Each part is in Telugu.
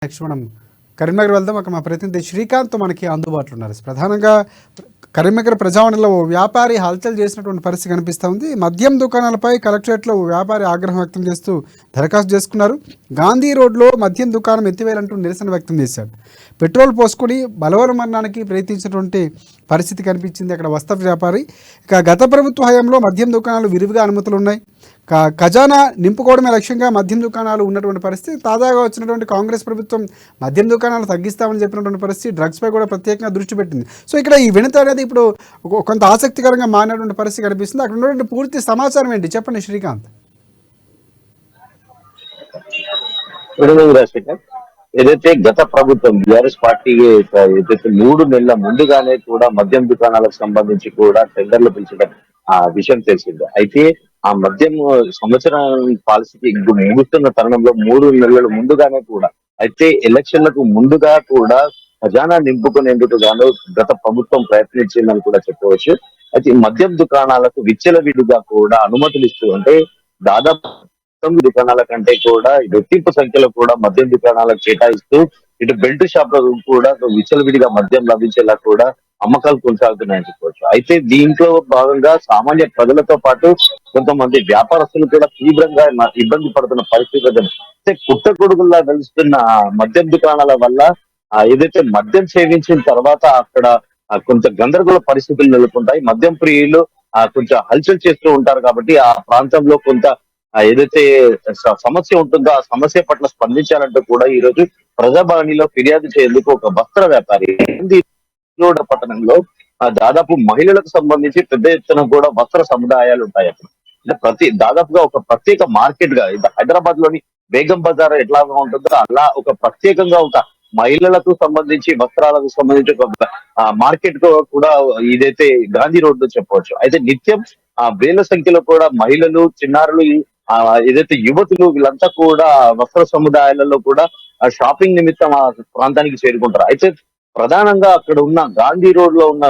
నెక్స్ట్ మనం కరీంనగర్ వెళ్దాం. అక్కడ మా ప్రతినిధి శ్రీకాంత్ మనకి అందుబాటులో ఉన్నారు. ప్రధానంగా కరీంనగర్ ప్రజావాణిలో ఓ వ్యాపారి హల్చల్ చేసినటువంటి పరిస్థితి కనిపిస్తూ ఉంది. మద్యం దుకాణాలపై కలెక్టరేట్లో ఓ వ్యాపారి ఆగ్రహం వ్యక్తం చేస్తూ దరఖాస్తు చేసుకున్నారు. గాంధీ రోడ్లో మద్యం దుకాణం ఎత్తివేయాలంటూ నిరసన వ్యక్తం చేశాడు. పెట్రోల్ పోసుకొని బలవన్మరణానికి ప్రయత్నించినటువంటి పరిస్థితి కనిపించింది అక్కడ వస్త్ర వ్యాపారి. ఇక గత ప్రభుత్వ హయాంలో మద్యం దుకాణాలు విరివిగా అనుమతులు ఉన్నాయి. ఖజానా నింపుకోవడమే లక్ష్యంగా మద్యం దుకాణాలు ఉన్నటువంటి పరిస్థితి. తాజాగా వచ్చినటువంటి కాంగ్రెస్ ప్రభుత్వం మద్యం దుకాణాలు తగ్గిస్తామని చెప్పినటువంటి పరిస్థితి, డ్రగ్స్పై కూడా ప్రత్యేకంగా దృష్టి పెట్టింది. సో ఇక్కడ ఈ వినతి అనేది ఇప్పుడు కొంత ఆసక్తికరంగా మారినటువంటి పరిస్థితి కనిపిస్తుంది. అక్కడ ఉన్నటువంటి పూర్తి సమాచారం ఏంటి చెప్పండి శ్రీకాంత్. ఏదైతే గత ప్రభుత్వం బీఆర్ఎస్ పార్టీ ఏదైతే 3 నెలల ముందుగానే కూడా మద్యం దుకాణాలకు సంబంధించి కూడా టెండర్లు పిలిచడం ఆ విషయం తెలిసింది. అయితే ఆ మద్యం సంవత్సరం పాలసీకి ముగుస్తున్న తరుణంలో 3 నెలల ముందుగానే కూడా అయితే ఎలక్షన్లకు ముందుగా కూడా ఖజానా నింపుకునేందుకు గాను గత ప్రభుత్వం ప్రయత్నించిందని కూడా చెప్పవచ్చు. అయితే మద్యం దుకాణాలకు విచ్చలవిడిగా కూడా అనుమతులు ఇస్తూ అంటే దాదాపు దుకాణాల కంటే కూడా రెట్టింపు సంఖ్యలో కూడా మద్యం దుకాణాలకు కేటాయిస్తూ ఇటు బెల్ట్ షాప్లకు కూడా విచ్చలవిడిగా మద్యం లభించేలా కూడా అమ్మకాలు కొనసాగుతున్నాయని చెప్పవచ్చు. అయితే దీంట్లో భాగంగా సామాన్య ప్రజలతో పాటు కొంతమంది వ్యాపారస్తులు కూడా తీవ్రంగా ఇబ్బంది పడుతున్న పరిస్థితి. అయితే పుట్టగొడుగుల్లా వెలుస్తున్న మద్యం దుకాణాల వల్ల ఏదైతే మద్యం సేవించిన తర్వాత అక్కడ కొంత గందరగోళ పరిస్థితులు నెలకొంటాయి. మద్యం ప్రియులు కొంచెం హల్చల్ చేస్తూ ఉంటారు కాబట్టి ఆ ప్రాంతంలో కొంత ఏదైతే సమస్య ఉంటుందో ఆ సమస్య పట్ల స్పందించాలంటూ కూడా ఈ రోజు ప్రజాభవనిలో ఫిర్యాదు చేసేందుకు ఒక వస్త్ర వ్యాపారి పట్టణంలో దాదాపు మహిళలకు సంబంధించి పెద్ద ఎత్తున కూడా వస్త్ర సముదాయాలు ఉంటాయి అక్కడ. అంటే దాదాపుగా ఒక ప్రత్యేక మార్కెట్ గా హైదరాబాద్ లోని బేగం బజార్ ఎట్లాగా ఉంటుందో అలా ఒక ప్రత్యేకంగా ఒక మహిళలకు సంబంధించి వస్త్రాలకు సంబంధించి ఒక మార్కెట్ కూడా ఇదైతే గాంధీ రోడ్ చెప్పవచ్చు. అయితే నిత్యం వేల సంఖ్యలో కూడా మహిళలు, చిన్నారులు, ఏదైతే యువతులు వీళ్ళంతా కూడా వస్త్ర సముదాయాలలో కూడా షాపింగ్ నిమిత్తం ఆ ప్రాంతానికి చేరుకుంటారు. అయితే ప్రధానంగా అక్కడ ఉన్న గాంధీ రోడ్ లో ఉన్న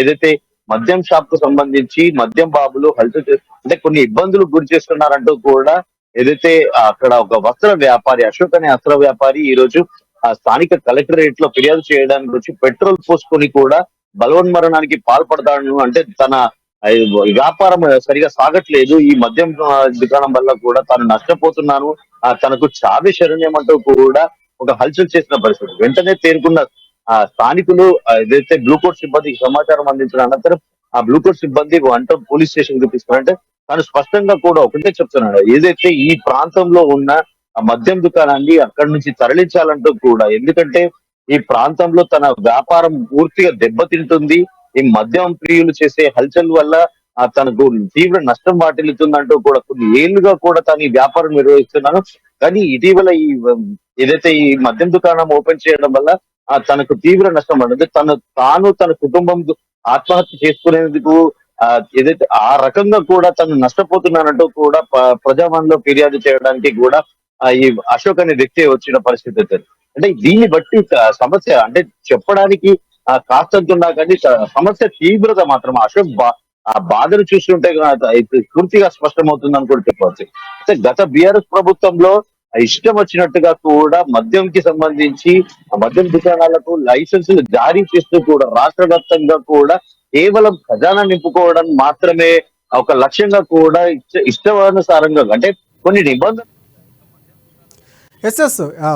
ఏదైతే మద్యం షాప్ కు సంబంధించి మద్యం బాబులు అంటే కొన్ని ఇబ్బందులు గురి చేస్తున్నారంటూ కూడా ఏదైతే అక్కడ ఒక వస్త్ర వ్యాపారి అశోక్ అనే వస్త్ర వ్యాపారి ఈ రోజు ఆ స్థానిక కలెక్టరేట్ లో ఫిర్యాదు చేయడానికి వచ్చి పెట్రోల్ పోసుకొని కూడా బలవన్మరణానికి పాల్పడతాను అంటే తన వ్యాపారం సరిగా సాగట్లేదు, ఈ మద్యం దుకాణం వల్ల కూడా తాను నష్టపోతున్నాను, తనకు చావే శరణ్యమంటూ కూడా ఒక హల్చల్ చేసిన పరిస్థితి. వెంటనే తేరుకున్న స్థానికులు ఏదైతే బ్లూ కోట్ సిబ్బందికి సమాచారం అందించిన అనంతరం ఆ బ్లూ కోట్ సిబ్బంది పోలీస్ స్టేషన్ కి తీసుకున్నారంటే తాను స్పష్టంగా కూడా ఒకటే చెప్తున్నాడు, ఏదైతే ఈ ప్రాంతంలో ఉన్న ఆ మద్యం దుకాణాన్ని అక్కడి నుంచి తరలించాలంటూ కూడా, ఎందుకంటే ఈ ప్రాంతంలో తన వ్యాపారం పూర్తిగా దెబ్బతింటుంది, ఈ మద్యం ప్రియులు చేసే హల్చల్ వల్ల తనకు తీవ్ర నష్టం వాటిల్లుతుందంటూ కూడా కొన్ని ఏళ్లుగా కూడా తను ఈ వ్యాపారం నిర్వహిస్తున్నాను. కానీ ఇటీవల ఏదైతే ఈ మద్యం దుకాణం ఓపెన్ చేయడం వల్ల తనకు తీవ్ర నష్టం పడుతుంది. తన కుటుంబం ఆత్మహత్య చేసుకునేందుకు ఏదైతే ఆ రకంగా కూడా తను నష్టపోతున్నానంటూ కూడా ప్రజావాణిలో ఫిర్యాదు చేయడానికి కూడా ఈ అశోక్ అనే వ్యక్తి వచ్చిన పరిస్థితి. అంటే దీన్ని బట్టి సమస్య అంటే చెప్పడానికి కాస్తంతున్నా కానీ సమస్య తీవ్రత మాత్రం అశోక్ ఆ బాధను చూస్తుంటే పూర్తిగా స్పష్టమవుతుందని కూడా చెప్పవచ్చు. అయితే గత బీఆర్ఎస్ ప్రభుత్వంలో ఇష్టం వచ్చినట్టుగా కూడా మద్యంకి సంబంధించి మద్యం దుకాణాలకు లైసెన్సులు జారీ చేస్తూ కూడా రాష్ట్ర వ్యాప్తంగా కూడా కేవలం ఖజానా నింపుకోవడం మాత్రమే ఒక లక్ష్యంగా కూడా ఇష్టానుసారంగా అంటే కొన్ని నిబంధనలు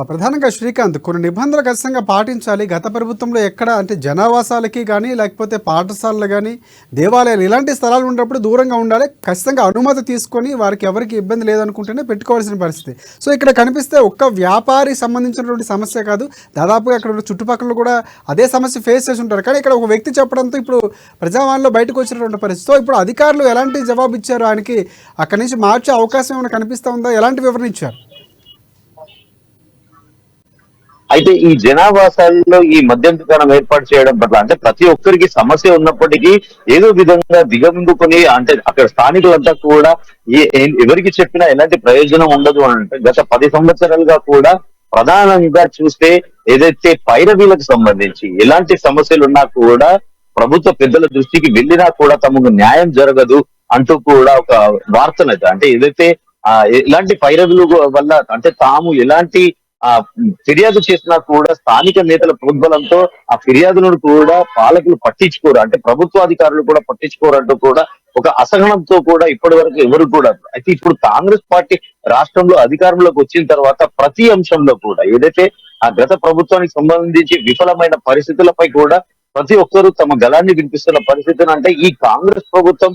ప్రధానంగా శ్రీకాంత్, కొన్ని నిబంధనలు ఖచ్చితంగా పాటించాలి. గత ప్రభుత్వంలో ఎక్కడ అంటే జనావాసాలకి కానీ లేకపోతే పాఠశాలలు కానీ దేవాలయాలు ఇలాంటి స్థలాలు ఉన్నప్పుడు దూరంగా ఉండాలి. ఖచ్చితంగా అనుమతి తీసుకొని వారికి ఎవరికి ఇబ్బంది లేదనుకుంటేనే పెట్టుకోవాల్సిన పరిస్థితి. సో ఇక్కడ కనిపిస్తే ఒక్క వ్యాపారి సంబంధించినటువంటి సమస్య కాదు, దాదాపుగా అక్కడ చుట్టుపక్కల కూడా అదే సమస్య ఫేస్ చేసి ఉంటారు. కానీ ఇక్కడ ఒక వ్యక్తి చెప్పడంతో ఇప్పుడు ప్రజావాణిలో బయటకు వచ్చినటువంటి పరిస్థితి. సో ఇప్పుడు అధికారులు ఎలాంటి జవాబు ఇచ్చారు, ఆయనకి అక్కడి నుంచి మార్చే అవకాశం ఏమైనా కనిపిస్తూ ఉందా, ఎలాంటి వివరణ ఇచ్చారు? అయితే ఈ జనావాసాల్లో ఈ మద్యం దుకాణం ఏర్పాటు చేయడం పట్ల అంటే ప్రతి ఒక్కరికి సమస్య ఉన్నప్పటికీ ఏదో విధంగా దిగమింగుకొని అంటే అక్కడ స్థానికులంతా కూడా ఎవరికి చెప్పినా ఎలాంటి ప్రయోజనం ఉండదు అంటే గత 10 సంవత్సరాలుగా కూడా ప్రధానంగా చూస్తే ఏదైతే పైరవీలకు సంబంధించి ఎలాంటి సమస్యలు ఉన్నా కూడా ప్రభుత్వ పెద్దల దృష్టికి వెళ్ళినా కూడా తమకు న్యాయం జరగదు అంటూ కూడా ఒక వార్తలు అంటే ఏదైతే ఎలాంటి పైరవీలు వల్ల అంటే తాము ఎలాంటి ఆ ఫిర్యాదు చేసినా కూడా స్థానిక నేతల ప్రోద్బలంతో ఆ ఫిర్యాదులను కూడా పాలకులు పట్టించుకోరు, అంటే ప్రభుత్వ అధికారులు కూడా పట్టించుకోరు అంటూ కూడా ఒక అసహనంతో కూడా ఇప్పటి వరకు ఎవరు కూడా. అయితే ఇప్పుడు కాంగ్రెస్ పార్టీ రాష్ట్రంలో అధికారంలోకి వచ్చిన తర్వాత ప్రతి అంశంలో కూడా ఏదైతే ఆ గత ప్రభుత్వానికి సంబంధించి విఫలమైన పరిస్థితులపై కూడా ప్రతి ఒక్కరూ తమ గళాన్ని వినిపిస్తున్న పరిస్థితిని, అంటే ఈ కాంగ్రెస్ ప్రభుత్వం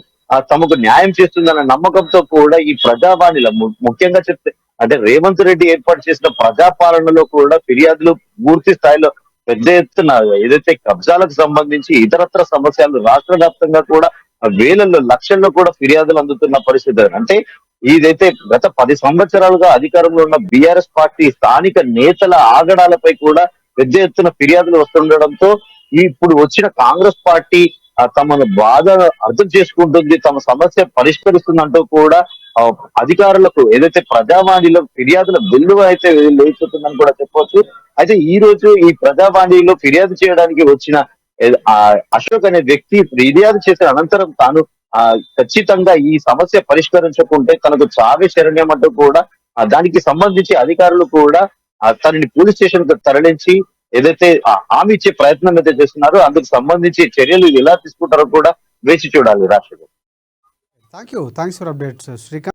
తమకు న్యాయం చేస్తుందన్న నమ్మకంతో కూడా ఈ ప్రజావాణిలో ముఖ్యంగా చెప్తే అంటే రేవంత్ రెడ్డి ఏర్పాటు చేసిన ప్రజాపాలనలో కూడా ఫిర్యాదులు పూర్తి స్థాయిలో పెద్ద ఎత్తున ఏదైతే కబ్జాలకు సంబంధించి ఇతరత్ర సమస్యలు రాష్ట్ర వ్యాప్తంగా కూడా వేలల్లో లక్షల్లో కూడా ఫిర్యాదులు అందుతున్న పరిస్థితి. అంటే ఇదైతే గత 10 సంవత్సరాలుగా అధికారంలో ఉన్న బీఆర్ఎస్ పార్టీ స్థానిక నేతల ఆగడాలపై కూడా పెద్ద ఎత్తున ఫిర్యాదులు వస్తుండడంతో ఇప్పుడు వచ్చిన కాంగ్రెస్ పార్టీ తమను బాధ అర్థం చేసుకుంటుంది, తమ సమస్య పరిష్కరిస్తుందంటూ కూడా ఆ, అధికారులకు ఏదైతే ప్రజావాణిలో ఫిర్యాదుల వెల్లువ అయితే లేచుతుందని కూడా చెప్పవచ్చు. అయితే ఈ రోజు ఈ ప్రజావాణిలో ఫిర్యాదు చేయడానికి వచ్చిన ఆ అశోక్ అనే వ్యక్తి ఫిర్యాదు చేసిన అనంతరం తాను ఖచ్చితంగా ఈ సమస్య పరిష్కరించకుంటే తనకు చావే శరణ్యం అంటూ కూడా దానికి సంబంధించి అధికారులు కూడా తనని పోలీస్ స్టేషన్ కు తరలించి ఏదైతే హామీ ఇచ్చే ప్రయత్నం అయితే చేస్తున్నారో అందుకు సంబంధించి చర్యలు ఎలా తీసుకుంటారో కూడా వేచి చూడాలి రాష్ట్రం. Thank you, thanks for updates Srikanth.